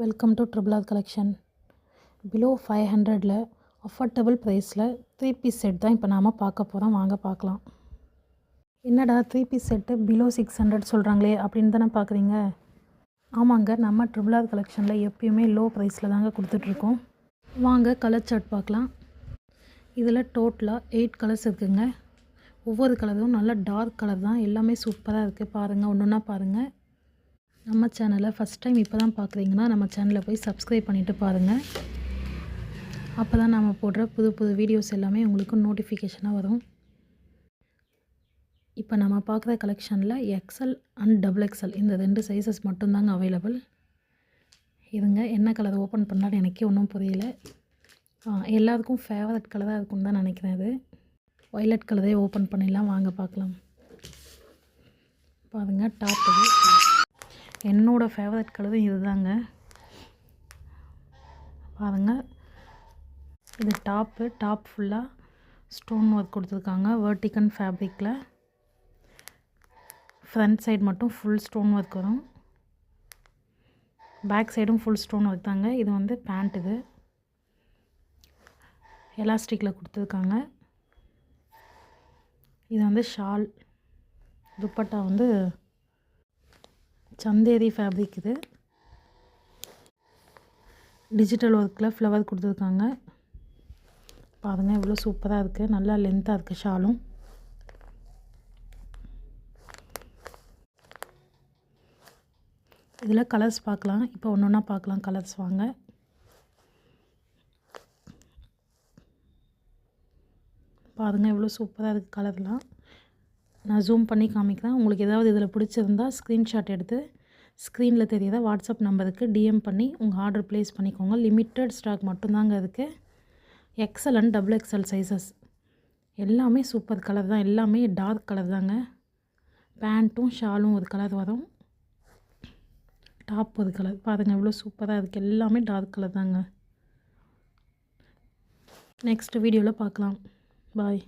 Welcome to triple R collection. Below 500ல் affordable ப்ரைஸில் 3 piece set தான் இப்போ நாம் பார்க்க போகிறோம். வாங்க பார்க்கலாம். என்னடா 3 பீஸ் செட்டு பிலோ 600 சொல்கிறாங்களே அப்படின்னு தானே பார்க்குறீங்க. ஆமாங்க, நம்ம ட்ரிபிள் ஆர் கலெக்ஷனில் எப்பயுமே லோ ப்ரைஸில் தாங்க கொடுத்துட்ருக்கோம். வாங்க கலர் சார்ட் பார்க்கலாம். இதில் டோட்டலாக 8 கலர்ஸ் இருக்குதுங்க. ஒவ்வொரு கலரும் நல்ல டார்க் கலர் தான். எல்லாமே சூப்பராக இருக்குது. பாருங்கள், ஒன்று ஒன்றா பாருங்கள். நம்ம சேனலை ஃபஸ்ட் டைம் இப்போ தான் பார்க்குறீங்கன்னா நம்ம சேனலில் போய் சப்ஸ்கிரைப் பண்ணிவிட்டு பாருங்கள். அப்போ தான் நம்ம போடுற புது புது வீடியோஸ் எல்லாமே உங்களுக்கு நோட்டிஃபிகேஷனாக வரும். இப்போ நம்ம பார்க்குற கலெக்ஷனில் எக்ஸ்எல் அண்ட் டபுள் எக்ஸ்எல் இந்த 2 சைஸஸ் மட்டும்தாங்க அவைலபிள். இதுங்க என்ன கலர் ஓப்பன் பண்ணலான்னு எனக்கே ஒன்றும் புரியல. எல்லாருக்கும் ஃபேவரட் கலராக இருக்கும்னு தான் நினைக்கிறேன். இது வயலட் கலரே ஓப்பன் பண்ணிடலாம். வாங்க பார்க்கலாம். பாருங்கள், டாப் இது. என்னோடய ஃபேவரட் கலரும் இது தாங்க. பாருங்கள், இது டாப் ஃபுல்லாக ஸ்டோன் ஒர்க் கொடுத்துருக்காங்க. வெர்டிகன் ஃபேப்ரிக்கில் ஃப்ரண்ட் சைடு மட்டும் ஃபுல் ஸ்டோன் ஒர்க் வரும். பேக் சைடும் ஃபுல் ஸ்டோன் ஒர்க் தாங்க. இது வந்து பேண்ட். இது எலாஸ்டிக்கில் கொடுத்துருக்காங்க. இது வந்து ஷால். துப்பட்டா வந்து சந்தேரி ஃபேப்ரிக். இது டிஜிட்டல் ஒர்க்கில் ஃப்ளவர் கொடுத்துருக்காங்க. பாருங்கள், இவ்வளோ சூப்பராக இருக்குது. நல்லா லென்த்தாக இருக்குது ஷாலும். இதில் கலர்ஸ் பார்க்கலாம். இப்போ ஒன்று ஒன்றா பார்க்கலாம் கலர்ஸ். வாங்க. பாருங்கள், இவ்வளோ சூப்பராக இருக்குது கலர்லாம். நான் ஜூம் பண்ணி காமிக்கிறேன். உங்களுக்கு ஏதாவது இதில் பிடிச்சிருந்தா ஸ்க்ரீன்ஷாட் எடுத்து ஸ்க்ரீனில் தெரியாத வாட்ஸ்அப் நம்பருக்கு டிஎம் பண்ணி உங்கள் ஆர்டர் ப்ளேஸ் பண்ணிக்கோங்க. லிமிட்டட் ஸ்டாக் மட்டும்தாங்க இருக்குது. XL and double XL sizes எல்லாமே சூப்பர் கலர் தான். எல்லாமே டார்க் கலர் தாங்க. பேண்ட்டும் ஷாலும் ஒரு கலர் வரும். டாப் ஒரு கலர். பாருங்கள், எவ்வளோ சூப்பராக இருக்குது. எல்லாமே டார்க் கலர் தாங்க. நெக்ஸ்ட் வீடியோவில் பார்க்கலாம். பாய்.